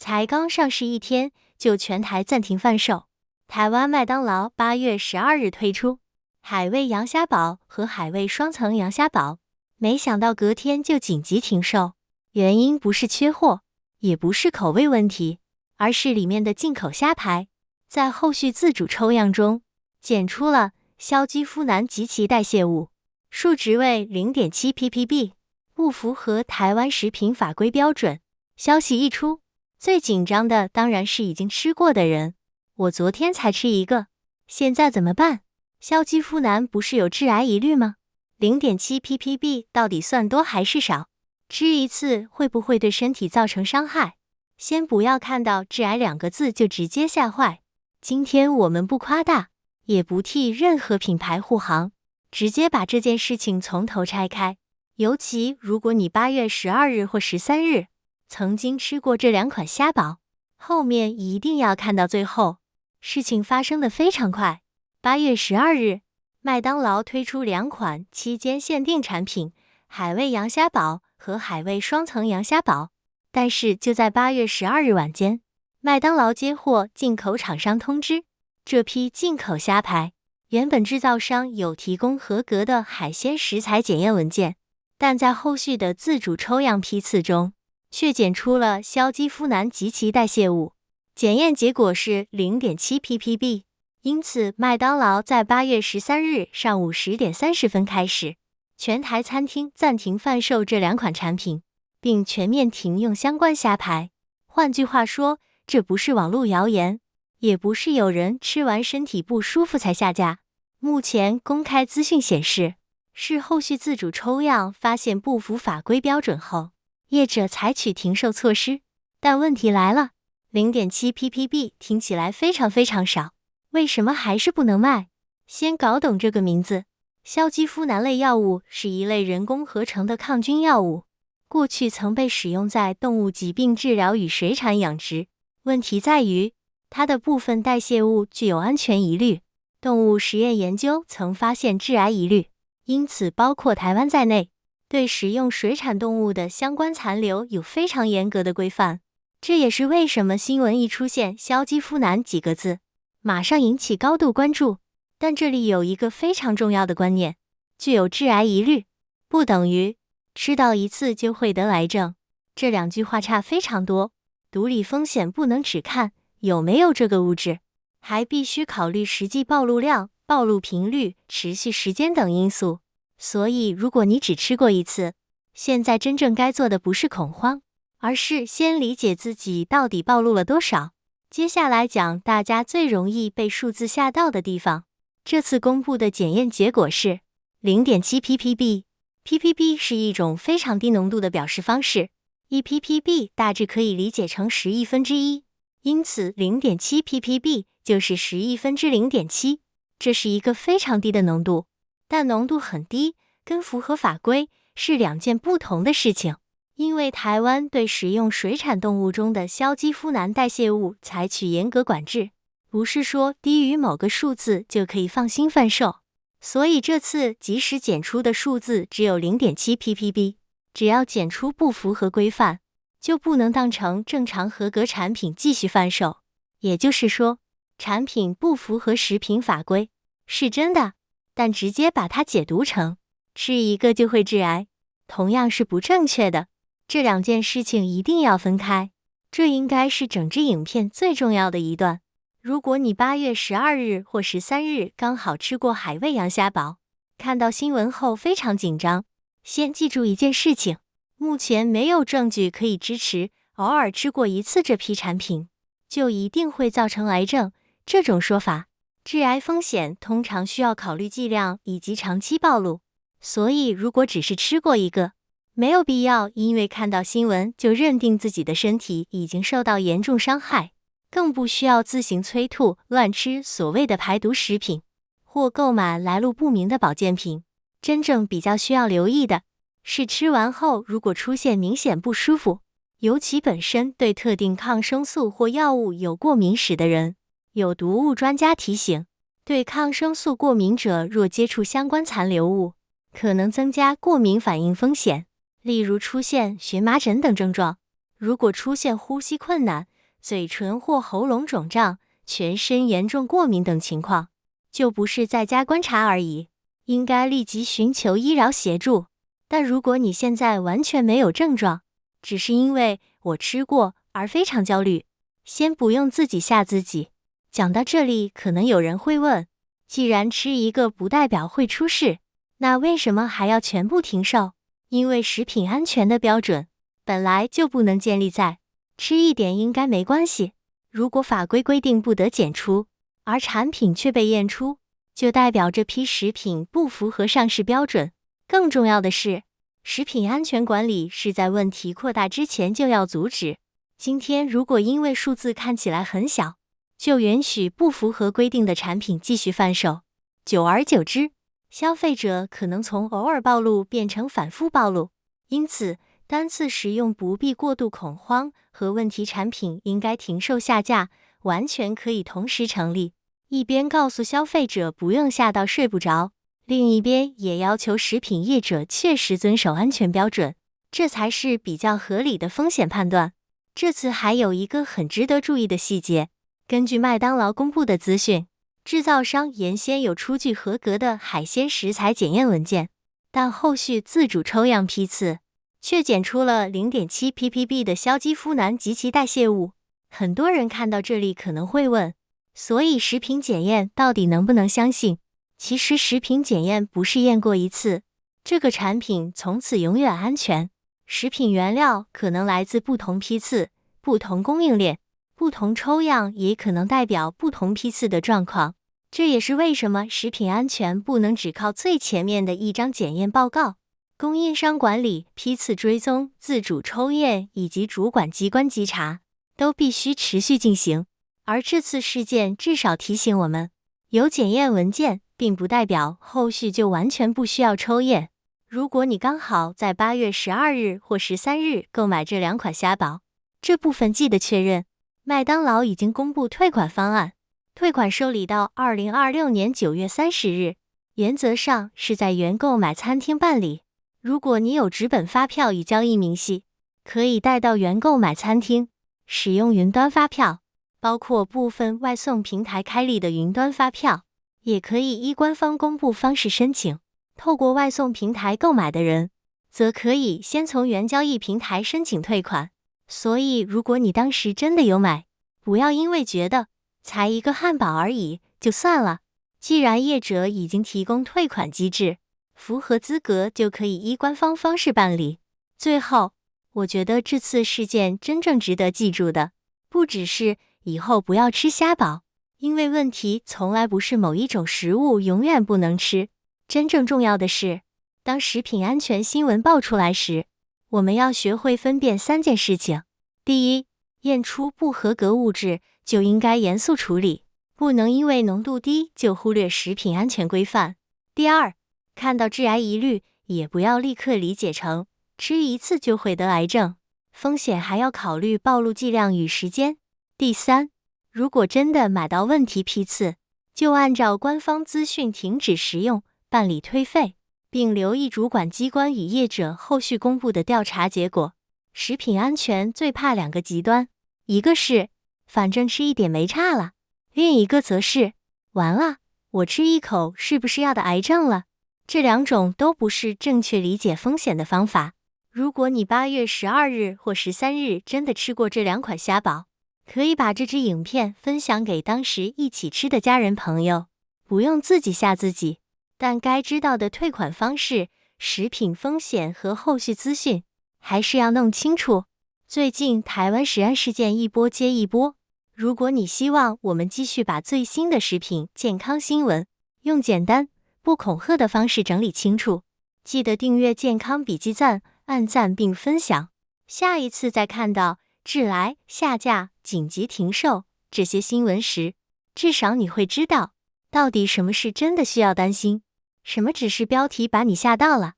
才刚上市1天就全台暂停贩售。台湾麦当劳8月12日推出海味羊虾堡和海味双层羊虾堡，没想到隔天就紧急停售，原因不是缺货，也不是口味问题，而是里面的进口虾排在后续自主抽样中检出了硝基呋喃及其代谢物，数值为 0.7 ppb， 不符合台湾食品法规标准。消息一出，最紧张的当然是已经吃过的人，我昨天才吃一个，现在怎么办？硝基呋喃不是有致癌疑虑吗？ 0.7 ppb 到底算多还是少？吃一次会不会对身体造成伤害？先不要看到致癌2个字就直接吓坏，今天我们不夸大，也不替任何品牌护航，直接把这件事情从头拆开。尤其如果你8月12日或13日曾经吃过这2款虾堡，后面一定要看到最后。事情发生的非常快，8月12日，麦当劳推出2款期间限定产品，海味羊虾堡和海味双层羊虾堡。但是就在8月12日晚间，麦当劳接获进口厂商通知，这批进口虾排原本制造商有提供合格的海鲜食材检验文件，但在后续的自主抽样批次中，却检出了硝基呋喃及其代谢物，检验结果是 0.7 ppb。因此，麦当劳在8月13日上午10点30分开始，全台餐厅暂停贩售这2款产品，并全面停用相关虾排。换句话说，这不是网络谣言，也不是有人吃完身体不舒服才下架。目前公开资讯显示，是后续自主抽样发现不符法规标准后，业者采取停售措施。但问题来了， 0.7 ppb 听起来非常少，为什么还是不能卖？先搞懂这个名字。硝基呋喃类药物是一类人工合成的抗菌药物，过去曾被使用在动物疾病治疗与水产养殖。问题在于，它的部分代谢物具有安全疑虑，动物实验研究曾发现致癌疑虑，因此包括台湾在内，对食用水产动物的相关残留有非常严格的规范。这也是为什么新闻一出现硝基呋喃几个字，马上引起高度关注。但这里有一个非常重要的观念，具有致癌疑虑不等于吃到1次就会得癌症，这2句话差非常多。毒理风险不能只看有没有这个物质，还必须考虑实际暴露量、暴露频率、持续时间等因素。所以如果你只吃过1次，现在真正该做的不是恐慌，而是先理解自己到底暴露了多少。接下来讲大家最容易被数字吓到的地方。这次公布的检验结果是 0.7 ppb。ppb 是一种非常低浓度的表示方式，1 ppb 大致可以理解成10亿分之一，因此 0.7 ppb 就是10亿分之 0.7， 这是一个非常低的浓度。但浓度很低跟符合法规是2件不同的事情，因为台湾对食用水产动物中的硝基呋喃代谢物采取严格管制，不是说低于某个数字就可以放心贩售。所以这次即使检出的数字只有 0.7 ppb， 只要检出不符合规范，就不能当成正常合格产品继续贩售。也就是说，产品不符合食品法规是真的，但直接把它解读成吃一个就会致癌，同样是不正确的。这2件事情一定要分开，这应该是整支影片最重要的一段。如果你8月12日或13日刚好吃过海味羊虾堡，看到新闻后非常紧张，先记住一件事情，目前没有证据可以支持偶尔吃过1次这批产品就一定会造成癌症这种说法。致癌风险通常需要考虑剂量以及长期暴露，所以如果只是吃过1个，没有必要因为看到新闻就认定自己的身体已经受到严重伤害，更不需要自行催吐乱吃所谓的排毒食品或购买来路不明的保健品。真正比较需要留意的是，吃完后如果出现明显不舒服，尤其本身对特定抗生素或药物有过敏史的人。有毒物专家提醒，对抗生素过敏者若接触相关残留物，可能增加过敏反应风险，例如出现荨麻疹等症状。如果出现呼吸困难嘴唇或喉咙肿胀、全身严重过敏等情况，就不是在家观察而已，应该立即寻求医疗协助。但如果你现在完全没有症状，只是因为我吃过而非常焦虑，先不用自己吓自己。讲到这里，可能有人会问，既然吃一个不代表会出事，那为什么还要全部停售？因为食品安全的标准本来就不能建立在吃一点应该没关系。如果法规规定不得检出，而产品却被验出，就代表这批食品不符合上市标准。更重要的是，食品安全管理是在问题扩大之前就要阻止。今天如果因为数字看起来很小，就允许不符合规定的产品继续贩售，久而久之，消费者可能从偶尔暴露变成反复暴露。因此，单次食用不必过度恐慌和问题产品应该停售下架，完全可以同时成立。一边告诉消费者不用吓到睡不着，另一边也要求食品业者确实遵守安全标准，这才是比较合理的风险判断。这次还有一个很值得注意的细节，根据麦当劳公布的资讯，制造商原先有出具合格的海鲜食材检验文件，但后续自主抽样批次却检出了 0.7 ppb 的硝基呋喃及其代谢物。很多人看到这里可能会问，所以食品检验到底能不能相信？其实食品检验不是验过一次，这个产品从此永远安全。食品原料可能来自不同批次、不同供应链，不同抽样也可能代表不同批次的状况。这也是为什么食品安全不能只靠最前面的一张检验报告。供应商管理、批次追踪、自主抽验以及主管机关稽查都必须持续进行。而这次事件至少提醒我们，有检验文件并不代表后续就完全不需要抽验。如果你刚好在8月12日或13日购买这2款虾堡，这部分记得确认，麦当劳已经公布退款方案，退款受理到2026年9月30日，原则上是在原购买餐厅办理。如果你有纸本发票已交易明细，可以带到原购买餐厅使用云端发票，包括部分外送平台开立的云端发票，也可以依官方公布方式申请。透过外送平台购买的人，则可以先从原交易平台申请退款。所以如果你当时真的有买，不要因为觉得才一个汉堡而已就算了。既然业者已经提供退款机制，符合资格就可以依官方方式办理。最后，我觉得这次事件真正值得记住的，不只是以后不要吃虾堡，因为问题从来不是某一种食物永远不能吃。真正重要的是，当食品安全新闻爆出来时，我们要学会分辨3件事情。第一，验出不合格物质就应该严肃处理，不能因为浓度低就忽略食品安全规范。第二，看到致癌疑虑，也不要立刻理解成吃1次就会得癌症，风险还要考虑暴露剂量与时间。第三，如果真的买到问题批次，就按照官方资讯停止食用，办理退费，并留意主管机关与业者后续公布的调查结果。食品安全最怕2个极端，一个是反正吃一点没差了，另一个则是完了，我吃一口是不是要得癌症了？这2种都不是正确理解风险的方法。如果你8月12日或13日真的吃过这2款虾堡，可以把这支影片分享给当时一起吃的家人朋友，不用自己吓自己。但该知道的退款方式、食品风险和后续资讯还是要弄清楚。最近台湾食安事件一波接一波，如果你希望我们继续把最新的食品健康新闻用简单不恐吓的方式整理清楚，记得订阅健康笔记站，按赞并分享。下一次再看到致癌、下架、紧急停售这些新闻时，至少你会知道到底什么是真的需要担心，什么只是标题把你吓到了。